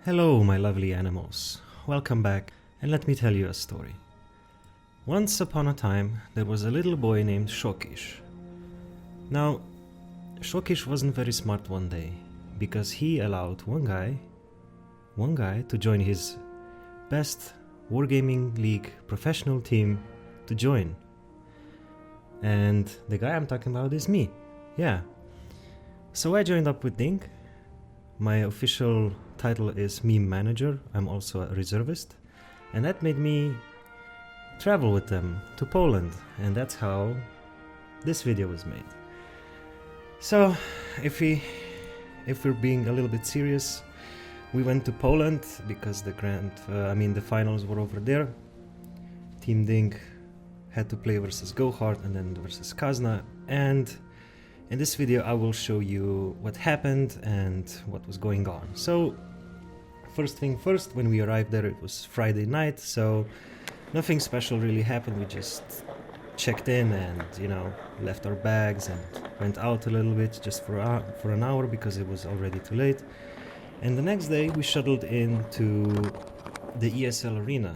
Hello, my lovely animals. Welcome back, and let me tell you a story. Once upon a time, there was a little boy named shishx. Now, shishx wasn't very smart one day, because he allowed one guy to join his best Wargaming League professional team to join. And the guy I'm talking about is me. Yeah. So I joined up with DiNG. My official title is meme manager. I'm also a reservist, and that made me travel with them to Poland, and that's how this video was made. So if we're being a little bit serious, we went to Poland because the finals were over there. Team DiNG had to play versus Gohard and then versus Kazna, and in this video I will show you what happened and what was going on. So first thing first, when we arrived there it was Friday night, so nothing special really happened. We just checked in and, left our bags and went out a little bit just for an hour because it was already too late. And the next day we shuttled into the ESL arena.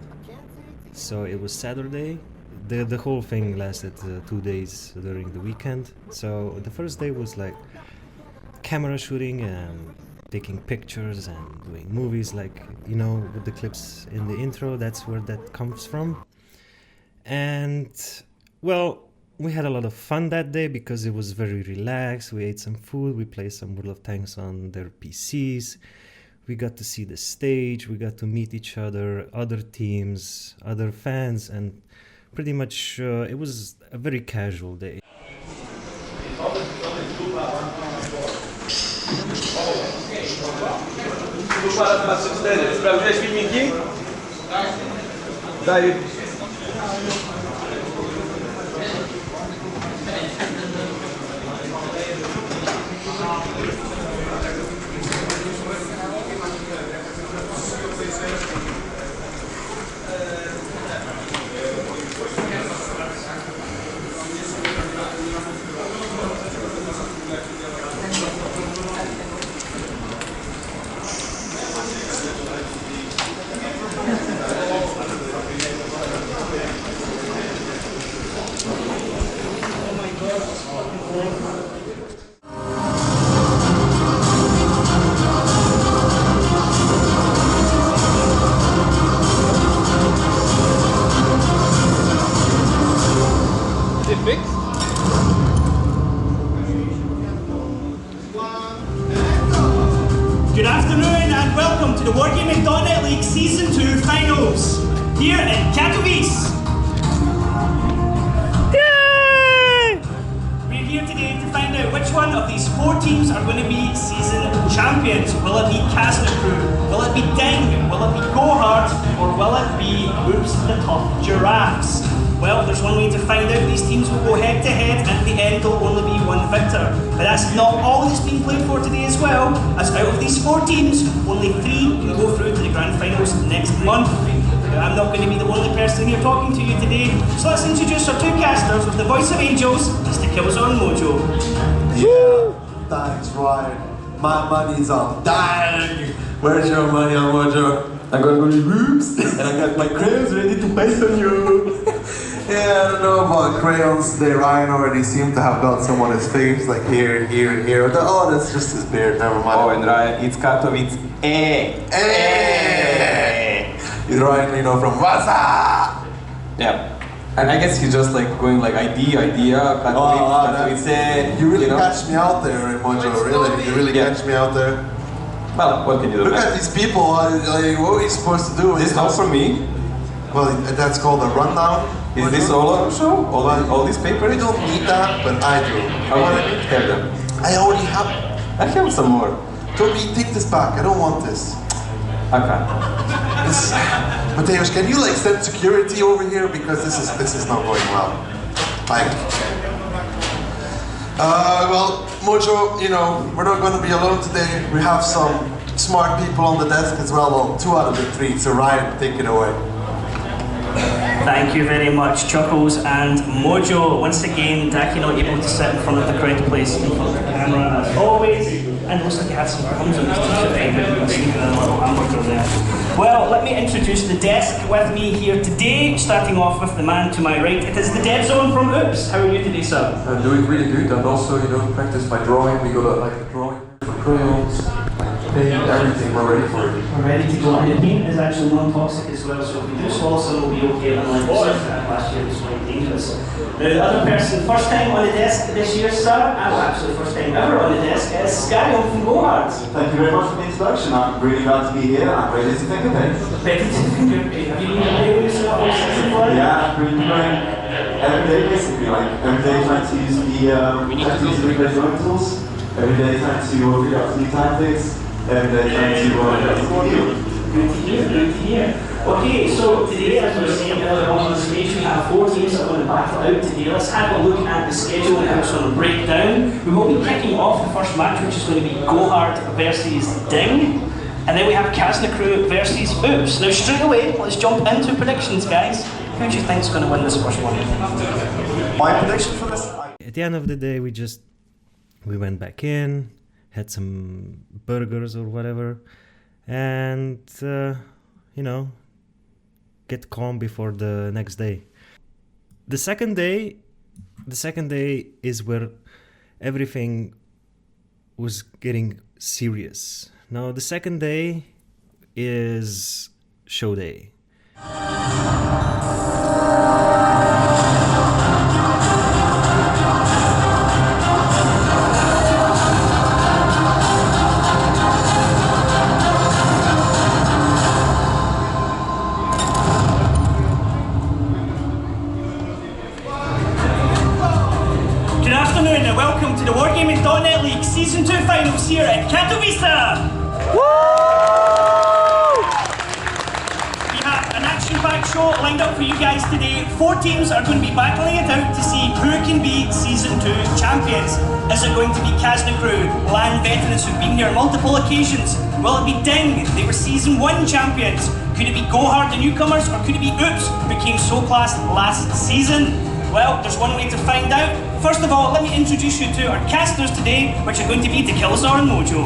So it was Saturday. The whole thing lasted 2 days during the weekend. So the first day was like camera shooting and taking pictures and doing movies, like, with the clips in the intro. That's where that comes from. And well, we had a lot of fun that day because it was very relaxed. We ate some food, we played some World of Tanks on their PCs. We got to see the stage, we got to meet each other, other teams, other fans, and pretty much it was a very casual day. Sprawdziłeś filmiki? Daj. Good afternoon and welcome to the Wargaming.net League Season 2 Finals here in Katowice. Yay! We're here today to find out which one of these 4 teams are going to be season champions. Will it be Kazna crew? Will it be DiNG? Will it be Gohard? Or will it be Oops the Top Giraffes? Well, there's one way to find out. These teams will go head to head, and at the end there'll only be one victor. But that's not all that's being played for today as well, as out of these 4 teams, only 3 can go through to the grand finals next month. Now, I'm not going to be the only person here talking to you today, so let's introduce our 2 casters with the voice of angels, Mr. Killzone Mojo. Yeah, that's right. My money's on DiNG. Where's your money on Mojo? I'm gonna go to Oops, and I got my crayons ready to paint on you. Yeah, I don't know about crayons today. Ryan already seemed to have got some on his face, like here, here, and here. Oh, that's just his beard, never mind. Oh, and Ryan, it's Katowice. He's Ryan, from Waza! Yeah. And I guess he's just like going like idea, Katowice. You really catch me out there, Mojo, really. You really catch me out there. Well, what can you do? Look at these people, what are we supposed to do? This is not for me. Well, that's called a rundown. Is this all our show? All these papers? We don't need that, but I do. Okay, have them. I already have. I have some more. Toby, take this back. I don't want this. Okay. Mateusz, can you send security over here, because this is not going well. Well, Mojo, we're not going to be alone today. We have some smart people on the desk as well. Well, 2 out of the 3. So Ryan, take it away. Thank you very much, Chuckles and Mojo. Once again, Daki not able to sit in front of the crowd place in front of the camera as always. And it looks like you have some crumbs on this t-shirt. Right? I'm sneaking a little hamburger there. Well, let me introduce the desk with me here today, starting off with the man to my right. It is the Dead Zone from Oops. How are you today, sir? I'm doing really good, and also, practice my drawing. We got a drawing for crayons, paint, everything. We're ready for it. We're ready to go. And the paint is actually non-toxic as well, so if we do swallow some, we'll be okay. Unlike last year, it was quite dangerous. The other person, first time on the desk this year, sir, actually first time ever on the desk, is Gary from Gohard. Thank you very much for the introduction. I'm really glad to be here. I'm ready to think of it. Ready to think of it. Have you been playing with yourself all season for it? Yeah, I've been doing every day basically. Like every day trying to use the replay drawing tools. Every day trying to figure out new tactics. Every day trying to Good to hear, good to hear. Okay, so today, as we were saying earlier on the stage, we have 4 teams that are going to battle out today. Let's have a look at the schedule and how it's going to break down. We will be kicking off the first match, which is going to be Gohard versus DiNG. And then we have Kazna crew versus Oops. Now straight away, let's jump into predictions, guys. Who do you think is going to win this first one? My prediction for this. At the end of the day, we went back in, had some burgers or whatever, and get calm before the next day. The second day is where everything was getting serious. Now the second day is show day. Welcome to the Wargaming.net League Season 2 Finals here at Katowice! We have an action-packed show lined up for you guys today. 4 teams are going to be battling it out to see who can be Season 2 champions. Is it going to be Kazna crew, land veterans who've been here on multiple occasions? Will it be DiNG? They were Season 1 champions. Could it be Gohard, the newcomers, or could it be Oops, who came so classed last season? Well, there's one way to find out. First of all, let me introduce you to our casters today, which are going to be the Killzar and Mojo.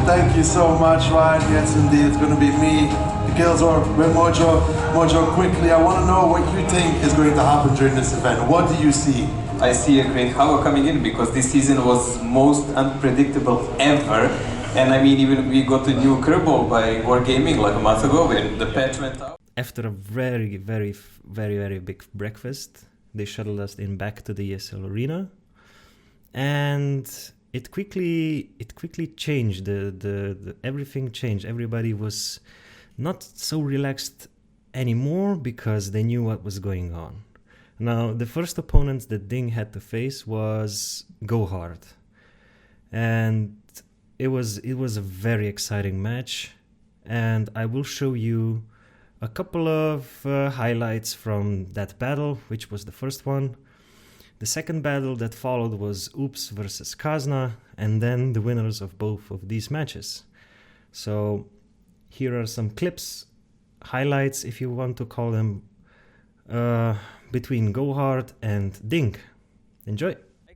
Thank you so much, Ryan. Yes, indeed, it's going to be me, the Killzar, with Mojo. Mojo, quickly, I want to know what you think is going to happen during this event. What do you see? I see a great havoc coming in because this season was most unpredictable ever. And I mean, even we got a new curveball by Wargaming like a month ago when the patch went out. After a very big breakfast, they shuttled us back to the ESL arena, and it quickly changed. The everything changed. Everybody was not so relaxed anymore because they knew what was going on. Now, the first opponents that DiNG had to face was Gohard, and it was a very exciting match, and I will show you a couple of highlights from that battle, which was the first one. The second battle that followed was Oops versus Kazna, and then the winners of both of these matches. So here are some clips, highlights if you want to call them, between Gohard and DiNG. Enjoy!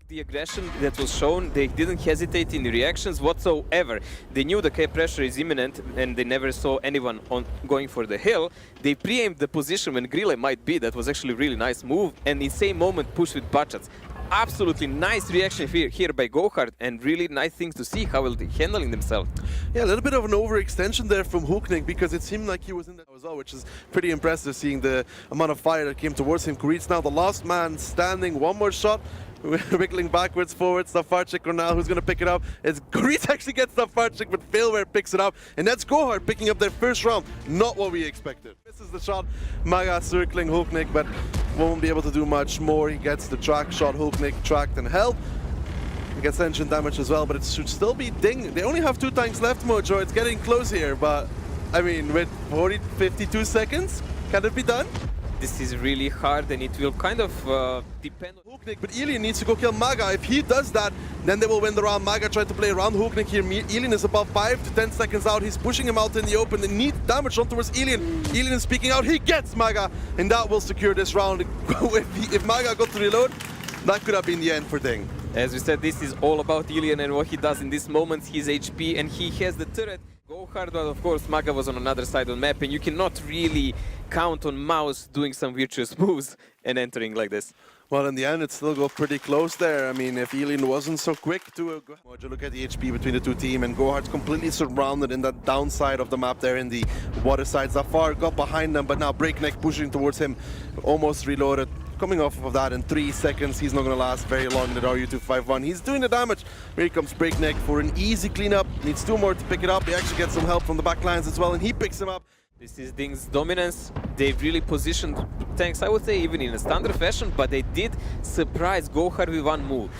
The aggression that was shown, they didn't hesitate in the reactions whatsoever. They knew the K pressure is imminent and they never saw anyone going for the hill. They pre-aimed the position when Grille might be. That was actually a really nice move, and in the same moment pushed with butt-shots. Absolutely nice reaction here by Gohard, and really nice things to see how they're handling themselves. Yeah, a little bit of an overextension there from Hooknik, because it seemed like he was in that as well, which is pretty impressive, seeing the amount of fire that came towards him. Kurit's now the last man standing. One more shot. Wiggling backwards, forwards, Zafarchik or now who's going to pick it up. It's Kurit actually gets Zafarchik, but Failware picks it up. And that's Gohard picking up their first round. Not what we expected. This is the shot. Maga circling Hooknik, but won't be able to do much more. He gets the track shot. Hooknik tracked and held. He gets engine damage as well, but it should still be DiNG. They only have 2 tanks left, Mojo. It's getting close here, but I mean, with 52 seconds, can it be done? This is really hard, and it will kind of depend on Hooknik, but Ilian needs to go kill Maga. If he does that, then they will win the round. Maga tried to play around Hooknik here. Ilian is about 5 to 10 seconds out. He's pushing him out in the open. They need damage on towards Ilian. Ilian is speaking out. He gets Maga, and that will secure this round. If Maga got to reload, that could have been the end for DiNG. As we said, this is all about Ilian and what he does in these moments, his HP, and he has the turret. Go hard, but of course Maga was on another side of the map, and you cannot really count on Mouse doing some virtuous moves and entering like this. Well, in the end, it still got pretty close there. I mean, if Ilian wasn't so quick to look at the HP between the two teams, and Gohard's completely surrounded in that downside of the map there in the water side. Zafar got behind them, but now Breakneck pushing towards him, almost reloaded. Coming off of that in 3 seconds, he's not going to last very long in the RU251. He's doing the damage. Here comes Breakneck for an easy cleanup. Needs 2 more to pick it up. He actually gets some help from the back lines as well, and he picks him up. This is DiNG's dominance. They've really positioned tanks, I would say, even in a standard fashion, but they did surprise Gohard with one move.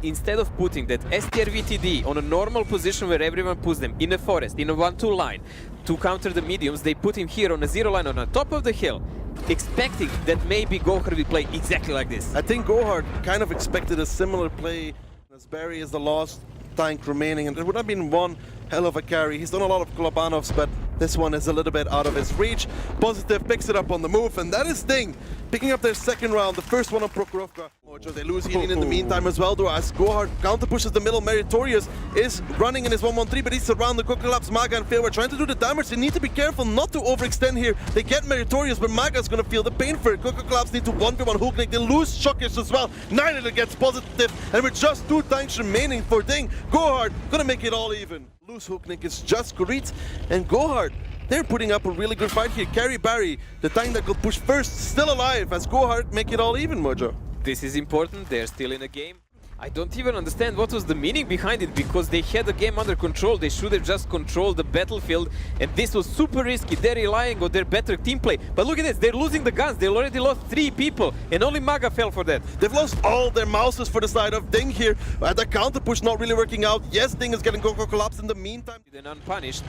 Instead of putting that STR VTD on a normal position where everyone puts them in a forest, in a 1-2 line, to counter the mediums, they put him here on a 0 line on the top of the hill, expecting that maybe Gohard will play exactly like this. I think Gohard kind of expected a similar play as Barry is the last tank remaining, and it would have been one hell of a carry. He's done a lot of Klobanovs, but this one is a little bit out of his reach. Positive picks it up on the move, and that is DiNG picking up their second round, the first one on Prokhorovka. Mojo, they lose Ilian in the meantime as well, though, as Gohard counter pushes the middle. Meritorious is running in his 1-1-3, but he's surrounded. Collapse, Maga and Fail. We're trying to do the damage. They need to be careful not to overextend here. They get Meritorious, but Maga's gonna feel the pain for it. Collapse need to 1v1 Hooknick. They lose shishx as well. Nihilator gets positive, and with just 2 tanks remaining for DiNG, Gohard gonna make it all even. Lose Hooknick is just Kurit and Gohard. They're putting up a really good fight here. Carry Barry, the tank that could push first, still alive as Gohard make it all even, Mojo. This is important, they're still in a game. I don't even understand what was the meaning behind it, because they had the game under control. They should have just controlled the battlefield, and this was super risky. They're relying on their better team play. But look at this, they're losing the guns. They already lost 3 people, and only Maga fell for that. They've lost all their mouses for the side of DiNG here. The counter push not really working out. Yes, DiNG is getting Collapse in the meantime. They're unpunished,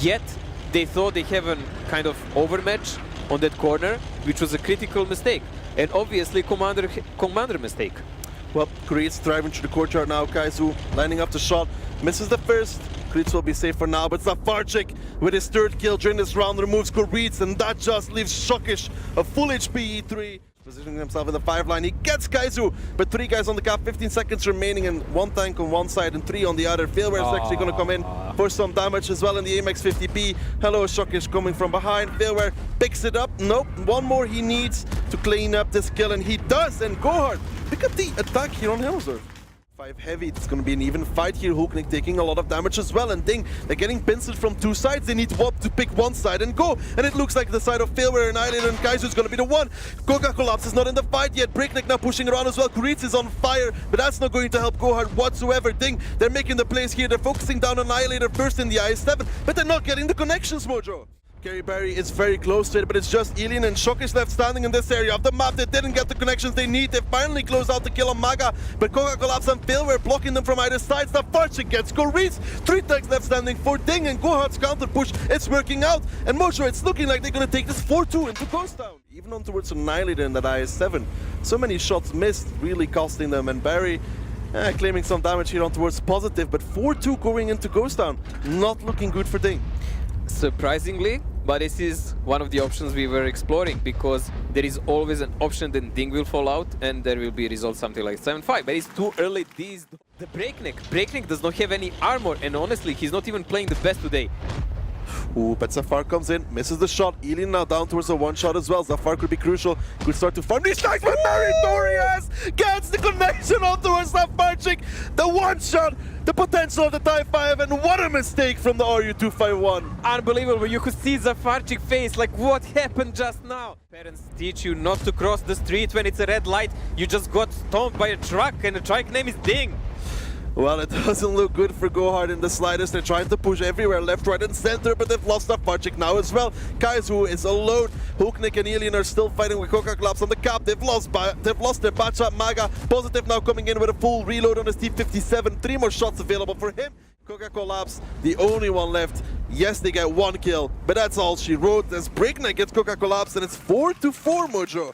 yet they thought they have a kind of overmatch on that corner, which was a critical mistake, and obviously commander mistake. Well, Kurit's driving through the courtyard now. Kaizu lining up the shot, misses the first. Kurit will be safe for now, but Zafarchik with his 3rd kill during this round removes Kurit, and that just leaves shishx a full HP E3. Positioning himself in the 5 line, he gets Kaizu, but 3 guys on the cap, 15 seconds remaining, and 1 tank on one side and 3 on the other. Failware is actually going to come in for some damage as well in the AMX 50P. Hello, shishx coming from behind. Failware picks it up. Nope, 1 more he needs to clean up this kill, and he does. And Gohard, pick up the attack here on Hellsdorf. 5 heavy, it's going to be an even fight here. Hooknick taking a lot of damage as well, and DiNG, they're getting pincered from 2 sides. They need Wop to pick one side and go, and it looks like the side of Failware and Nihilator and Kaizu is going to be the one. Goga Collapse is not in the fight yet. Breakneck now pushing around as well. Kurit is on fire, but that's not going to help Gohard whatsoever. DiNG, they're making the plays here. They're focusing down on Nihilator first in the IS-7, but they're not getting the connections, Mojo. Kerry Barry is very close to it, but it's just Ilian and shishx left standing in this area of the map. They didn't get the connections they need. They finally closed out the kill on Maga, but Goga Collapse and Failware blocking them from either side. Zafarchik gets Kurit. 3 tanks left standing for DiNG, and Gohard's counter push, it's working out. And Mojo, it's looking like they're going to take this 4-2 into Ghost Town. Even on towards Annihilator in that IS-7. So many shots missed, really costing them, and Barry claiming some damage here on towards positive, but 4-2 going into Ghost Town. Not looking good for DiNG. Surprisingly, but this is one of the options we were exploring, because there is always an option that DiNG will fall out and there will be a result something like 7-5, but it's too early. The Breakneck does not have any armor, and honestly he's not even playing the best today. Ooh, but Zafar comes in, misses the shot. Ilian now down towards a 1 shot as well. Zafar could be crucial, could start to farm these tanks, but Meritorious gets the connection on towards Zafarchik. The 1 shot, the potential of the TIE 5, and what a mistake from the RU251. Unbelievable, you could see Zafarchik face, like what happened just now? Parents teach you not to cross the street when it's a red light. You just got stomped by a truck, and the truck name is DiNG. Well, it doesn't look good for Gohard in the slightest. They're trying to push everywhere, left, right, and center, but they've lost Zafarchik now as well. Kaizu is alone. Hooknick and Ilian are still fighting with Coca Collapse on the cap. They've lost their Bacha. Maga, positive now coming in with a full reload on his T57. 3 more shots available for him. Coca Collapse, the only one left. Yes, they get 1 kill, but that's all she wrote as Breakneck gets Coca Collapse, and it's 4-4, Mojo.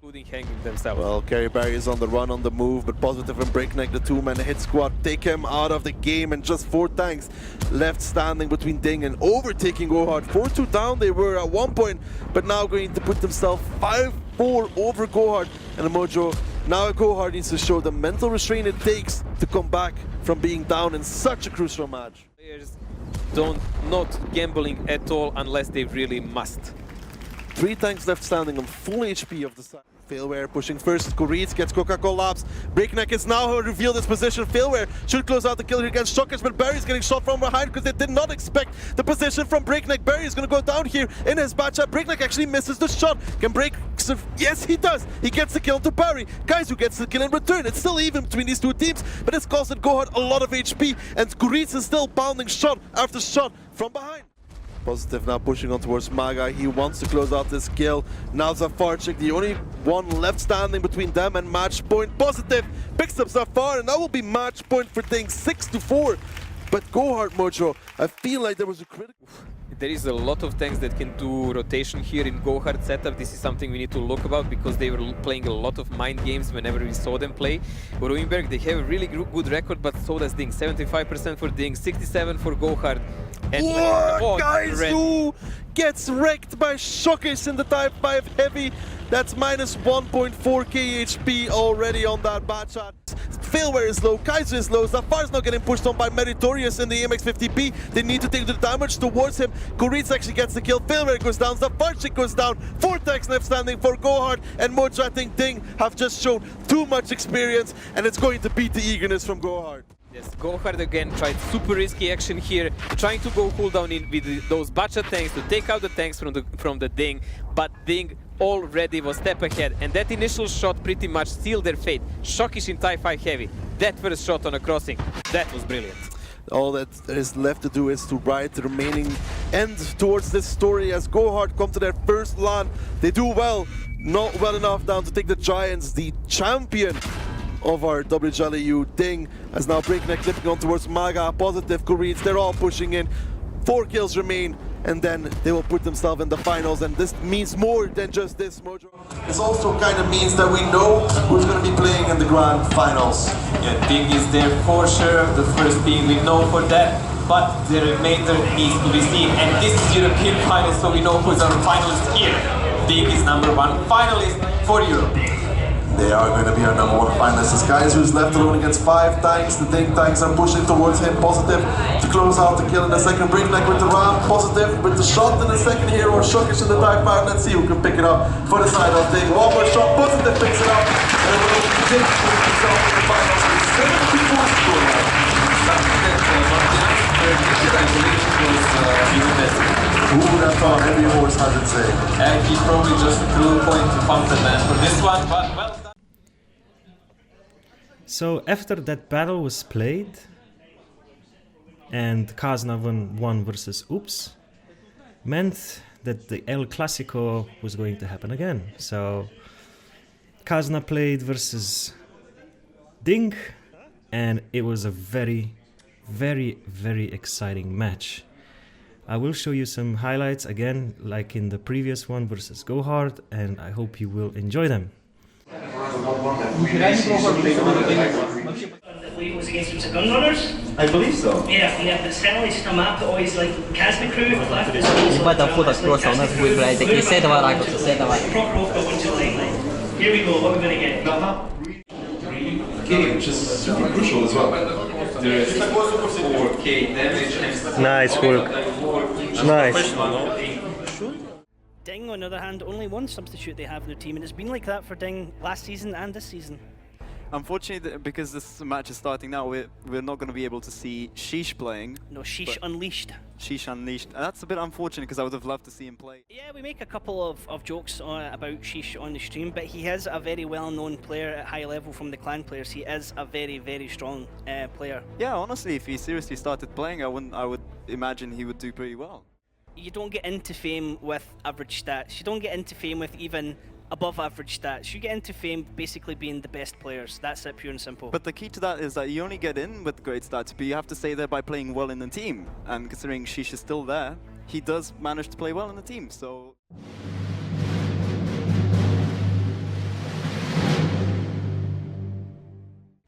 Including hanging themselves. Well, Kerry Barry is on the run, on the move, but Positive and Breakneck, the 2-man hit squad, take him out of the game, and just 4 tanks left standing between DiNG and overtaking Gohard. 4-2 down they were at one point, but now going to put themselves 5-4 over Gohard. And Mojo, Now Gohard needs to show the mental restraint it takes to come back from being down in such a crucial match. Players not gambling at all unless they really must. 3 tanks left standing on full HP of the side. Failware pushing first, Kuritz gets Coca collapse. Breakneck is now revealed his position. Failware should close out the kill here against shishx, but Barry's getting shot from behind because they did not expect the position from Breakneck. Barry is going to go down here in his batch. Breakneck actually misses the shot. Can Break... Yes, he does. He gets the kill to Barry. Guys who gets the kill in return. It's still even between these 2 teams, but it's costed Gohard a lot of HP, and Kuritz is still pounding shot after shot from behind. Positive now pushing on towards Maga. He wants to close out this kill. Now Zafarchik, the only one left standing between them and match point. Positive picks up Zafar, and that will be match point for DiNG, 6-4. But Gohard, Mojo, I feel like there was a critical... There is a lot of tanks that can do rotation here in Gohard setup. This is something we need to look about because they were playing a lot of mind games whenever we saw them play. Ruinberg, they have a really good record, but so does DiNG. 75% for DiNG, 67% for Gohard. And what? Guys, who gets wrecked by shishx in the Type 5 Heavy? That's minus 1.4 KHP already on that bad shot. Failware is low, Kaiser is low, Zafar's now getting pushed on by Meritorious in the MX-50B. They need to take the damage towards him. Kuritz actually gets the kill, Failware goes down, Zafarchik goes down. 4 tanks left standing for Gohard, and Mojo, I think DiNG have just shown too much experience, and it's going to beat the eagerness from Gohard. Yes, Gohard again tried super risky action here, trying to go cooldown in with those Bacha tanks to take out the tanks from the DiNG, but DiNG already was step ahead, and that initial shot pretty much sealed their fate. shishx in Type 5 Heavy, that first shot on a crossing, that was brilliant. All that is left to do is to write the remaining end towards this story as Gohard come to their first LAN. They do well, not well enough down to take the Giants, the champion of our WJLEU. DiNG as now Breakneck clipping on towards Maga, Positive, Kuritz, they're all pushing in. 4 kills remain, and then they will put themselves in the finals, and this means more than just this, Mojo. This also kind of means that we know who's going to be playing in the grand finals. Yeah, DiNG is there for sure, the first team we know for that, but the remainder needs to be seen. And this is European finals, so we know who's our finalist here. DiNG is #1 finalist for Europe. They are going to be our #1 finalists. This guy who's left alone against 5 tanks. The DiNG tanks are pushing towards him. Positive to close out the kill in the second. Breakneck with the ram. Positive with the shot in the second here, or shishx in the Type 5. Let's see who can pick it up for the side of DiNG. One more shot. Positive picks it up. And it will be DiNG putting himself in the finals with 70 points to go now. Who would have thought? Every horse has its say. And he probably just threw a point to Fountain Man for this one, but well done. So after that battle was played and Kazna won versus Oops, meant that the El Clasico was going to happen again. So Kazna played versus DiNG, and it was a very, very, very exciting match. I will show you some highlights again, like in the previous one versus Gohard, and I hope you will enjoy them. It was against the gun runners. I believe so. Yeah, but Stanley is a map that always like Kazna crew left this Vai dar foda cross on us with right. They say that I got to say that. proper off one to like. Here we go, what are we gonna get? Game, which is super crucial as well. There is 4k damage. Nice work. Nice. DiNG, on the other hand, only one substitute they have in their team, and it's been like that for DiNG last season and this season. Unfortunately, because this match is starting now, we're not going to be able to see shishx playing. No, shishx Unleashed. shishx Unleashed. And that's a bit unfortunate because I would have loved to see him play. Yeah, we make a couple of jokes about shishx on the stream, but he is a very well-known player at high level from the clan players. He is a very, very strong player. Yeah, honestly, if he seriously started playing, I would imagine he would do pretty well. You don't get into fame with average stats. You don't get into fame with even above average stats. You get into fame basically being the best players. That's it, pure and simple. But the key to that is that you only get in with great stats, but you have to stay there by playing well in the team. And considering shishx is still there, he does manage to play well in the team, so...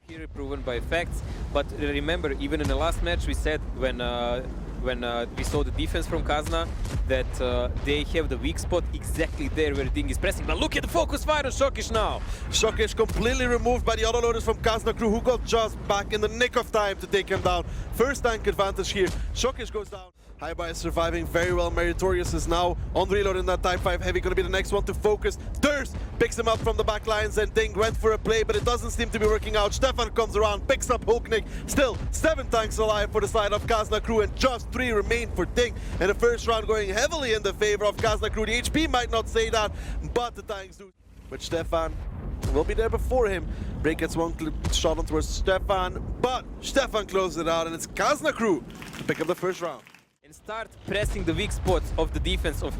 Here proven by facts, but remember, even in the last match we said when when we saw the defense from Kazna, that they have the weak spot exactly there where DiNG is pressing. But look at the focus fire on shishx now. shishx completely removed by the auto loaders from Kazna crew, who got just back in the nick of time to take him down. First tank advantage here. shishx goes down. Hyba is surviving very well. Meritorious is now on reload in that Type 5 Heavy, gonna be the next one to focus. Durst picks him up from the back lines, and DiNG went for a play, but it doesn't seem to be working out. Stefan comes around, picks up hooknk. Still 7 tanks alive for the side of Kazna crew, and just 3 remain for DiNG. And the first round going heavily in the favor of Kazna crew. The HP might not say that, but the tanks do. But Stefan will be there before him. Break gets one shot on towards Stefan, but Stefan closes it out, and it's Kazna crew to pick up the first round. And start pressing the weak spots of the defense of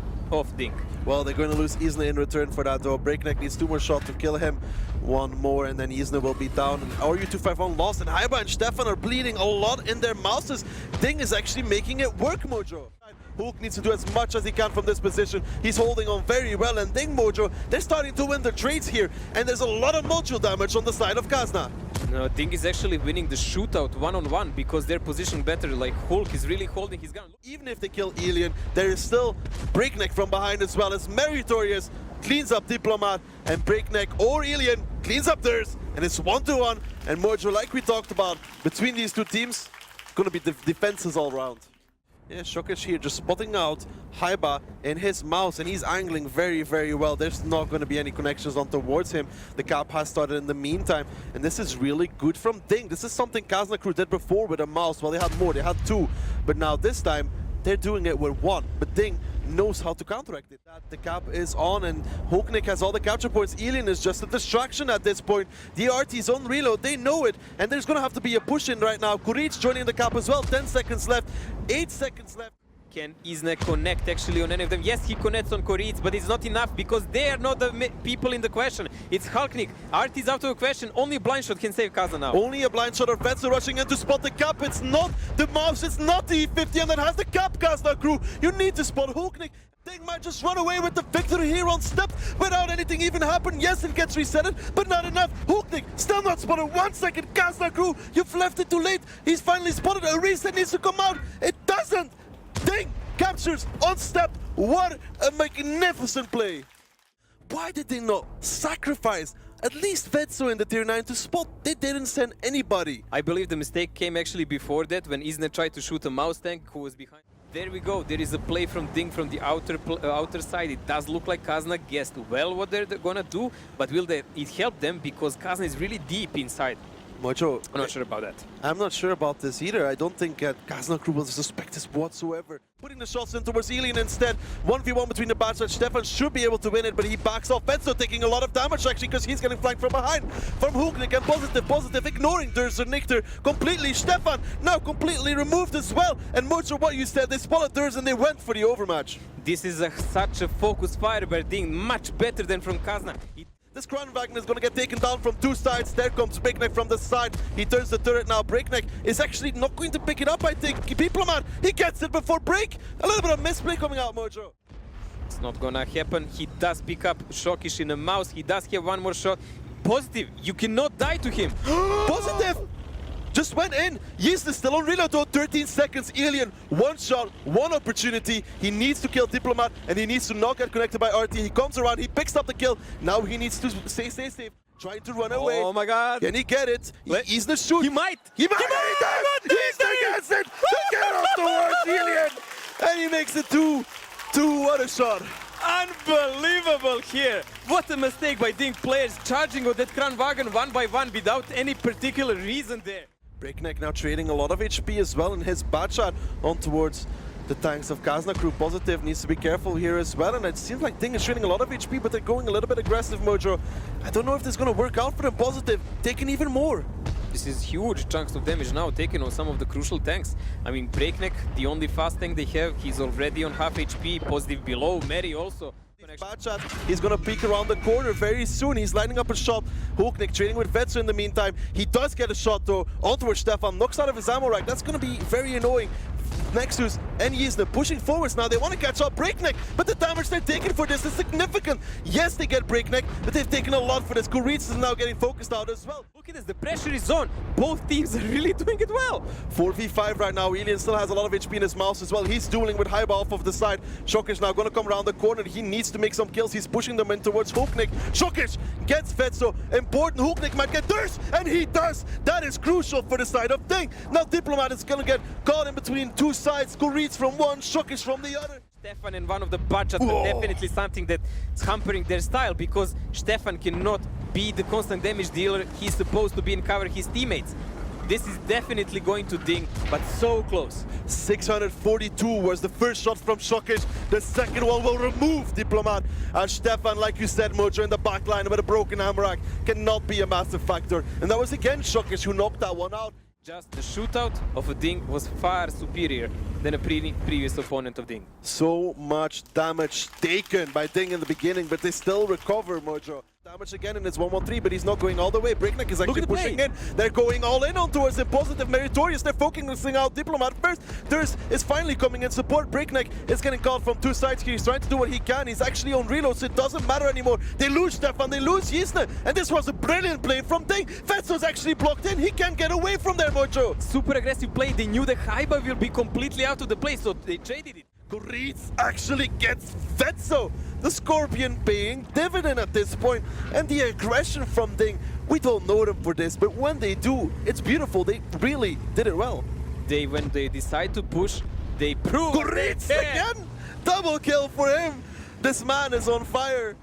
DiNG. Well, they're going to lose Isna in return for that, though. breakneck needs 2 more shots to kill him. 1 more, and then Isna will be down. And RU251 lost, and Hyba and Stefan are bleeding a lot in their mouses. DiNG is actually making it work, Mojo. Hulk needs to do as much as he can from this position. He's holding on very well, and DiNG, Mojo, they're starting to win the trades here. And there's a lot of module damage on the side of Kazna. No, DiNG is actually winning the shootout one-on-one because they're positioned better. Like, Hulk is really holding his gun. Even if they kill Alien, there is still breakneck from behind as well, as Meritorious cleans up Diplomat, and breakneck or Alien cleans up theirs, and it's 1-1. And Mojo, like we talked about, between these two teams, it's gonna be defenses all around. Yeah, shishx here just spotting out Hyba in his mouse, and he's angling very, very well. There's not going to be any connections on towards him. The cap has started in the meantime, and this is really good from DiNG. This is something Kazna crew did before with a mouse. Well, they had more, they had 2, but now this time they're doing it with 1. But DiNG knows how to counteract it. The cap is on, and hooknk has all the capture points. Alien is just a distraction at this point. The RT's on reload, they know it, and there's gonna have to be a push in right now. Kuric joining the cap as well. 10 seconds left, 8 seconds left. Can Isna connect actually on any of them? Yes, he connects on Kuric, but it's not enough because they are not the people in the question. It's hooknk. Art is out of the question. Only a blind shot can save Kazna now. Only a blind shot of Vetsu rushing in to spot the cap. It's not the mouse, it's not the E50, and that has the cap, Kazna crew. You need to spot hooknk. DiNG might just run away with the victory here on step without anything even happen. Yes, it gets resetted, but not enough. hooknk still not spotted. 1 second, Kazna crew, you've left it too late. He's finally spotted. A reset needs to come out. It doesn't. DiNG captures on step. What a magnificent play. Why did they not sacrifice at least Vetsu in the tier 9 to spot? They didn't send anybody. I believe the mistake came actually before that, when Isna tried to shoot a mouse tank who was behind. There we go. There is a play from DiNG from the outer side. It does look like Kazna guessed well what they're gonna do, but will it help them because Kazna is really deep inside? Mojo, I'm not sure about that. I'm not sure about this either. I don't think Kazna crew will suspect this whatsoever. Putting the shots in towards Alien instead. 1v1 between the bats. Stefan should be able to win it, but he backs off. Vetsu taking a lot of damage actually because he's getting flanked from behind. From hooknk and positive, ignoring Durst and Nichter completely. Stefan now completely removed as well. And Mojo, what you said, they spotted Durst and they went for the overmatch. This is such a focus fire by DiNG, much better than from Kazna. This Kranwagen is going to get taken down from 2 sides. There comes breakneck from the side. He turns the turret now. breakneck is actually not going to pick it up, I think. Diplomat, he gets it before break. A little bit of misplay coming out, Mojo. It's not gonna happen. He does pick up shishx in a mouse. He does have 1 more shot. Positive, you cannot die to him. Positive! Just went in. Yeast is still on reload though. 13 seconds. Alien, 1 shot, 1 opportunity. He needs to kill Diplomat, and he needs to not get connected by RT. He comes around, he picks up the kill. Now he needs to stay safe. Trying to run away. Oh my god. Can he get it? He's the shoot. He might. He does. He's the gets it. To get off towards Alien. And he makes it 2-2. What a shot. Unbelievable here. What a mistake by DiNG players, charging on that Kranwagen 1 by 1 without any particular reason there. breakneck now trading a lot of HP as well in his bad shot on towards the tanks of Kazna crew. Positive needs to be careful here as well, and it seems like DiNG is trading a lot of HP, but they're going a little bit aggressive, Mojo. I don't know if this is going to work out for them. Positive taking even more. This is huge chunks of damage now taken on some of the crucial tanks. I mean, breakneck, the only fast tank they have, he's already on half HP. Positive below, Mary also. Bad shot. He's gonna peek around the corner very soon. He's lining up a shot. hooknk trading with Vetsu in the meantime. He does get a shot though onto Stefan. Knocks out of his ammo rack. That's gonna be very annoying. Nexus and Yzna pushing forwards now. They want to catch up Breakneck, but the damage they're taking for this is significant. Yes, they get Breakneck, but they've taken a lot for this. Kuritz is now getting focused out as well. Look at this, the pressure is on. Both teams are really doing it well. 4v5 right now. Alien still has a lot of HP in his mouse as well. He's dueling with Haiba off of the side. shishx now going to come around the corner. He needs to make some kills. He's pushing them in towards Hooknick. shishx gets Vetso. Important. Hooknick might get thirst, and he does. That is crucial for the side of DiNG. Now Diplomat is going to get caught in between two sides. Kuritz from one, shishx from the other. Stefan and one of the budgets, but definitely something that's hampering their style, because Stefan cannot be the constant damage dealer. He's supposed to be and cover his teammates. This is definitely going to DiNG, but so close. 642 was the first shot from shishx. The second one will remove Diplomat. And Stefan, like you said, Mojo, in the back line with a broken hammer cannot be a massive factor. And that was again shishx who knocked that one out. Just the shootout of a DiNG was far superior than a previous opponent of DiNG. So much damage taken by DiNG in the beginning, but they still recover, Mojo. Damage again, and it's 1-1-3, but he's not going all the way. Breakneck is actually pushing in. They're going all in on towards him. Positive, Meritorious. They're focusing out Diplomat first. Thurs is finally coming in support. Breakneck is getting caught from two sides here. He's trying to do what he can. He's actually on reload, so it doesn't matter anymore. They lose Stefan, they lose Yzna, and this was a brilliant play from DiNG. Vetso's actually blocked in. He can't get away from there, Mojo. Super aggressive play. They knew the Haiba will be completely out of the play, so they traded it. Kuritz actually gets Vetso. The Scorpion paying dividend at this point. And the aggression from DiNG, we don't know them for this, but when they do, it's beautiful. They really did it well. When they decide to push, they prove Kuritz again! Double kill for him! This man is on fire.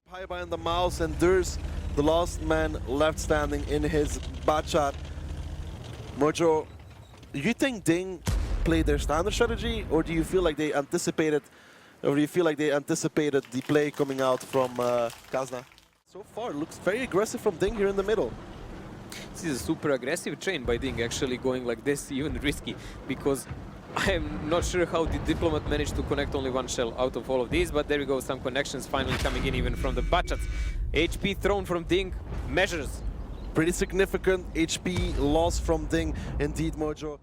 High behind the mouse, and there's the last man left standing in his bachat. Mojo, do you think DiNG played their standard strategy, or do you feel like they anticipated the play coming out from Kazna? So far, it looks very aggressive from DiNG here in the middle. This is a super aggressive train by DiNG, actually going like this, even risky, because I'm not sure how the Diplomat managed to connect only one shell out of all of these, but there we go, some connections finally coming in even from the Bachats. HP thrown from DiNG, measures. Pretty significant HP loss from DiNG, indeed, Mojo.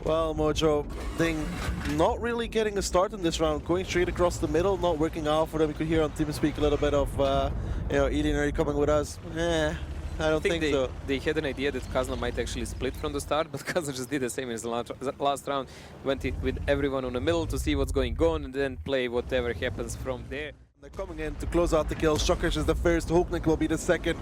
Well, Mojo, DiNG not really getting a start in this round, going straight across the middle, not working out for them. We could hear on TeamSpeak a little bit of, Alien, are you coming with us? I don't think so. They had an idea that Kazna might actually split from the start, but Kazna just did the same as the last round. Went it with everyone on the middle to see what's going on and then play whatever happens from there. They're coming in to close out the kill. shishx is the first, Hooknick will be the second.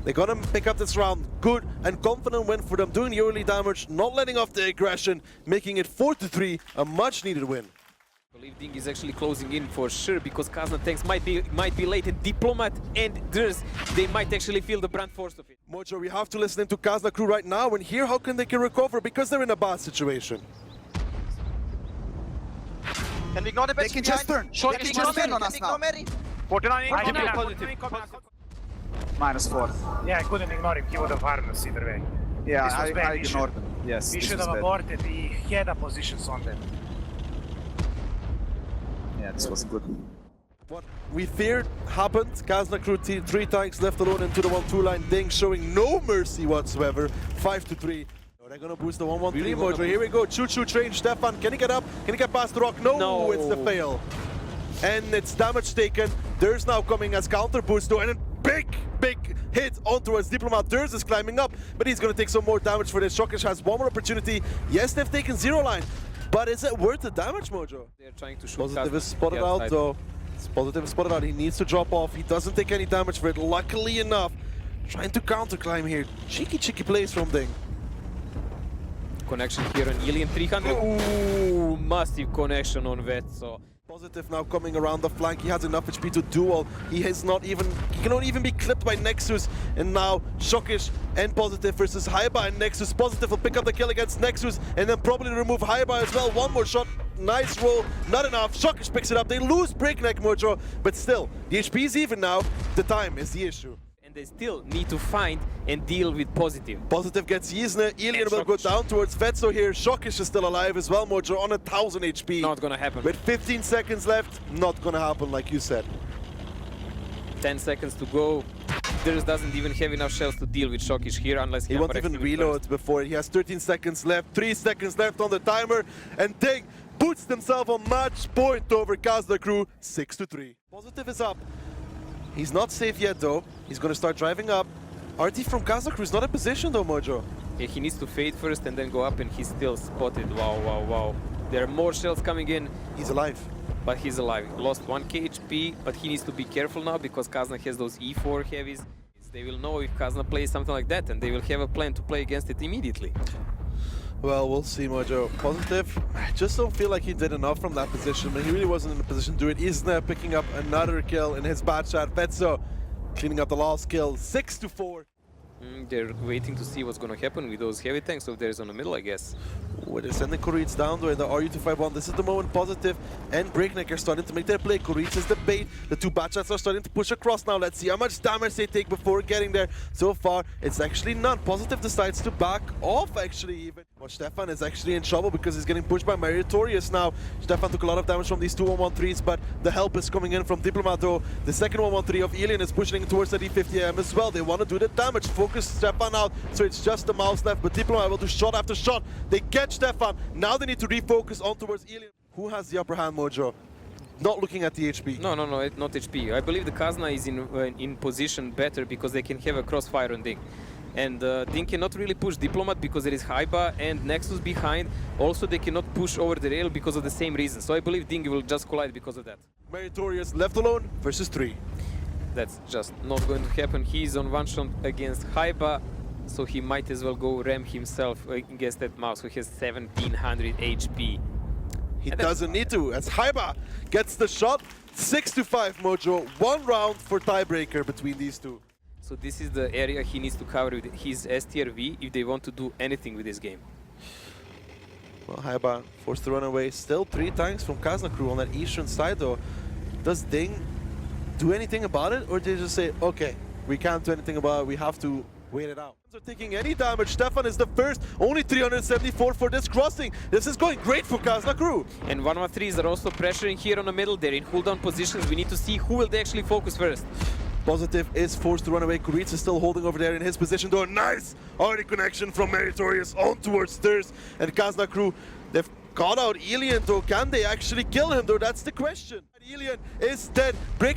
They're gonna pick up this round. Good and confident win for them, doing the early damage, not letting off the aggression, making it 4-3, a much needed win. I believe DiNG is actually closing in for sure, because Kazna tanks might be late, and Diplomat and Durs, they might actually feel the brunt force of it. Mojo, we have to listen into Kazna crew right now and hear how they can recover, because they're in a bad situation. Can we ignore the best? They can just turn. Short is just turn on us now. 49 -4. Yeah, I couldn't ignore him. He would have harmed us either way. Yeah, I ignored him. Yes. We should have aborted. He had a positions on them. Yeah, this was good. What we feared happened. Kazna crew 3 tanks left alone into the 1-2 line. DiNG showing no mercy whatsoever. 5-3. They're gonna boost the 1-1-3 really Mojo. Here we go. Choo-choo train. Stefan, can he get up? Can he get past the rock? No, it's the fail. And it's damage taken. There's now coming as counter boost though, and a big hit onto his Diplomat. Durs is climbing up, but he's gonna take some more damage for this. shishx has one more opportunity. Yes, they've taken 0 line, but is it worth the damage, Mojo? They're trying to shoot. Positive is spotted out though. Positive is spotted out. He needs to drop off. He doesn't take any damage for it, luckily enough. Trying to counter climb here. Cheeky plays from DiNG. Connection here on Alien 300. Ooh, massive connection on Vetso. Positive now coming around the flank. He has enough HP to duel. He cannot even be clipped by Nexus. And now shishx and Positive versus Haiba and Nexus. Positive will pick up the kill against Nexus and then probably remove Haiba as well. One more shot. Nice roll. Not enough. shishx picks it up. They lose Breakneck, Mojo. But still, the HP is even now. The time is the issue. They still need to find and deal with Positive. Positive gets Yzna. Alien will go down towards Vetso here. shishx is still alive as well, Mojo, on 1000 HP. Not gonna happen. With 15 seconds left, not gonna happen, like you said. 10 seconds to go. Durs doesn't even have enough shells to deal with shishx here unless he won't even reload before. He has 13 seconds left, 3 seconds left on the timer, and DiNG puts themselves on match point over Kazna crew, 6-3. Positive is up. He's not safe yet though. He's gonna start driving up. RT from Kazna crew is not in position though, Mojo. Yeah, he needs to fade first and then go up, and he's still spotted. Wow, wow, wow. There are more shells coming in. He's alive. But he's alive. Lost 1k HP, but he needs to be careful now because Kazna has those E4 heavies. They will know if Kazna plays something like that, and they will have a plan to play against it immediately. Well, we'll see, Mojo. Positive, I just don't feel like he did enough from that position, but he really wasn't in a position to do it. Isna picking up another kill in his bad shot. Vetso cleaning up the last kill, 6-4. They're waiting to see what's going to happen with those heavy tanks over there on the middle, I guess. Oh, they're sending Koreets down though in the RU251. This is the moment Positive and Breakneck are starting to make their play. Koreets is the bait. The two bad shots are starting to push across now. Let's see how much damage they take before getting there. So far, it's actually none. Positive decides to back off actually even. Well, Stefan is actually in trouble because he's getting pushed by Meritorious now. Stefan took a lot of damage from these two 113s, but the help is coming in from Diplomat though. The second 113 of Alien is pushing towards the D50M as well. They want to do the damage. Focus Stefan out, so it's just the mouse left, but Diplomat will do shot after shot. They catch Stefan. Now they need to refocus on towards Alien. Who has the upper hand, Mojo? Not looking at the HP. No, not HP. I believe the Kazna is in position better because they can have a crossfire on DiNG. And DiNG cannot really push Diplomat because there is Haiba and Nexus behind. Also, they cannot push over the rail because of the same reason. So I believe DiNG will just collide because of that. Meritorious left alone versus 3. That's just not going to happen. He's on one shot against Haiba, so he might as well go ram himself against that mouse who has 1700 HP. He doesn't need to, as Haiba gets the shot. 6-5, Mojo. 1 round for tiebreaker between these two. So this is the area he needs to cover with his STRV if they want to do anything with this game. Well, Haiba forced to run away. Still 3 tanks from Kazna crew on that eastern side though. Does DiNG do anything about it, or did they just say, okay, we can't do anything about it, we have to wait it out? They're taking any damage. Stefan is the first, only 374 for this crossing. This is going great for Kazna crew. And 113s are also pressuring here on the middle. They're in cooldown positions. We need to see who will they actually focus first. Positive is forced to run away. Koreets is still holding over there in his position though. Nice already connection from Meritorious on towards Thirst. And Kazna crew, they've caught out Alien though. Can they actually kill him though? That's the question. Alien is dead. Break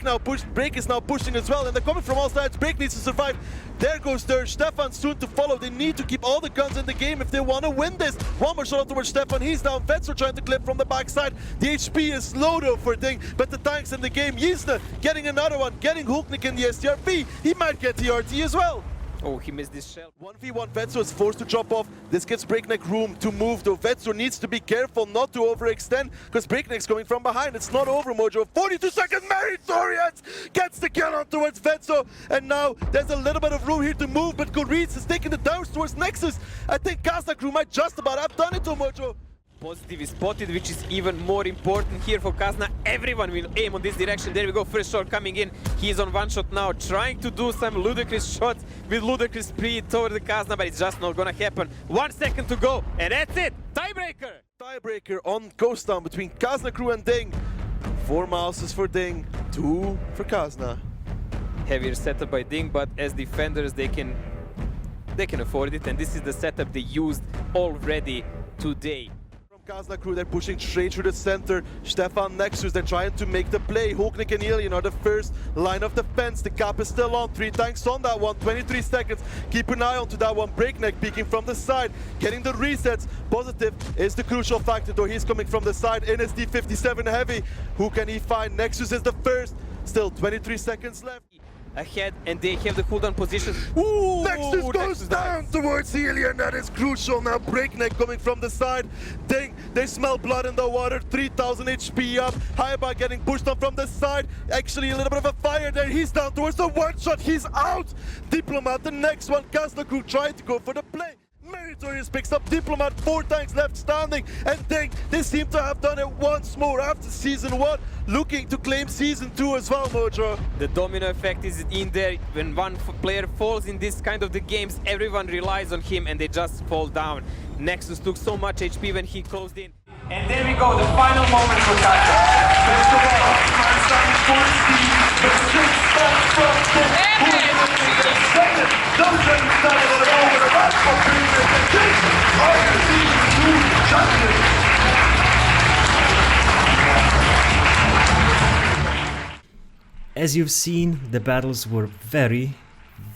is now pushing as well, and they're coming from all sides. Break needs to survive. There goes Thirst. Stefan soon to follow. They need to keep all the guns in the game if they want to win this. One more shot towards Stefan. He's down. Vetso trying to clip from the backside. The HP is low though for DiNG, but the tanks in the game. Yizna getting another one. Getting Hulknik in the STRP. He might get the RT as well. Oh, he missed this shell. 1v1, Vetso is forced to drop off. This gives Breakneck room to move, though Vetso needs to be careful not to overextend, because Breakneck's coming from behind. It's not over, Mojo. 42 seconds, Meritorious gets the kill on towards Vetso, and now there's a little bit of room here to move, but Koreets is taking the downs towards Nexus. I think Kazna crew might just about have done it to Mojo. Positive is spotted, which is even more important here for Kazna. Everyone will aim on this direction. There we go, first shot coming in. He's on one shot now, trying to do some ludicrous shots with ludicrous speed toward the Kazna, but it's just not gonna happen. 1 second to go, and that's it! Tiebreaker! Tiebreaker on Ghost Town between Kazna crew and DiNG. 4 mouses for DiNG, 2 for Kazna. Heavier setup by DiNG, but as defenders they can afford it, and this is the setup they used already today. Kazna crew, they're pushing straight through the center. Stefan Nexus, they're trying to make the play. Hulknik and Alien are the first line of defense. The cap is still on. 3 tanks on that one. 23 seconds. Keep an eye on to that one. Breakneck peeking from the side, getting the resets. Positive is the crucial factor, though. He's coming from the side in his D57 heavy. Who can he find? Nexus is the first. Still 23 seconds left. Ahead, and they have the cooldown positions. Ooh, Nexus goes down towards Alien. That is crucial. Now Breakneck coming from the side. DiNG, they smell blood in the water. 3000 HP up. Haiba getting pushed on from the side. Actually, a little bit of a fire there. He's down towards the one shot. He's out. Diplomat, the next one. Kazna crew trying to go for the play. Meritorious picks up Diplomat, 4 tanks left standing, and DiNG, they seem to have done it once more after Season 1, looking to claim Season 2 as well, Mojo. The domino effect is in there. When one player falls in this kind of the games, everyone relies on him and they just fall down. Nexus took so much HP when he closed in. And there we go, the final moment for Kazna. First of all, starting full speed, the 6 tanks from DiNG, who is second. Those are started at over the back for previous, and DiNG are the Season 2 champions. As you've seen, the battles were very,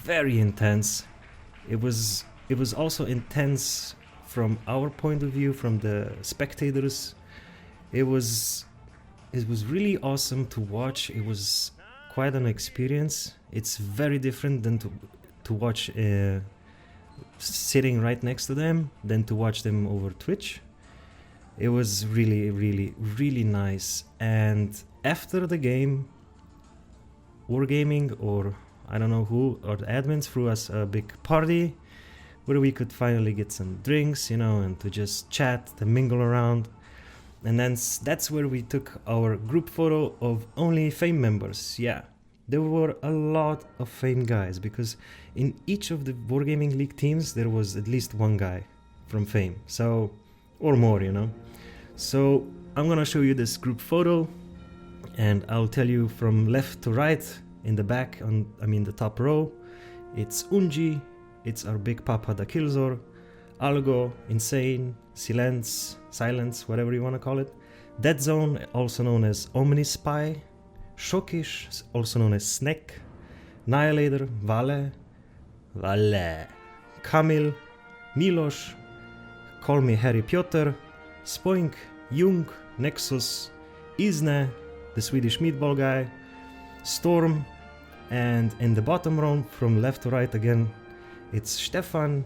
very intense. It was also intense from our point of view, from the spectators. It was really awesome to watch. It was quite an experience. It's very different than to watch sitting right next to them than to watch them over Twitch. It was really, really, really nice. And after the game, Wargaming, or I don't know who, or the admins threw us a big party where we could finally get some drinks, you know, and to just chat, to mingle around. And then that's where we took our group photo of only Fame members. Yeah, there were a lot of Fame guys, because in each of the Wargaming League teams there was at least one guy from Fame, so, or more, you know. So I'm gonna show you this group photo, and I'll tell you from left to right in the back, the top row, it's Unji, it's our big papa da Killzor, Algo, Insane, Silence, whatever you want to call it, Dead Zone, also known as Omnispy, shishx, also known as Snake, Nihilator, Vale, Kamil, Milos, Call Me Harry Piotr, Spoink, Jung, Nexus, Isne, the Swedish meatball guy, Storm, and in the bottom row from left to right again, it's Stefan,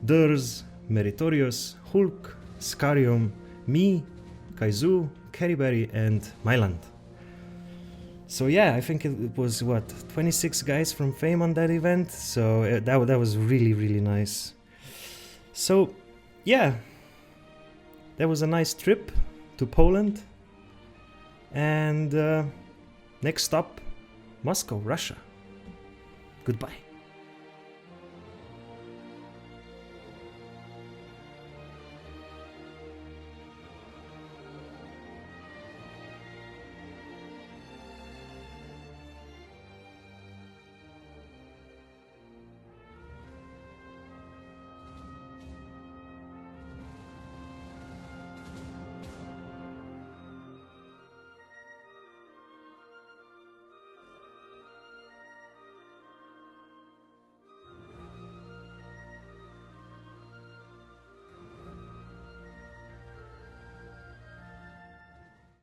Durs, Meritorious, Hulk, Scarium, me, Kaizu, Kerryberry, and Myland. So yeah, I think it was, what, 26 guys from Fame on that event, so that was really, really nice. So yeah, that was a nice trip to Poland, and next stop, Moscow, Russia. Goodbye.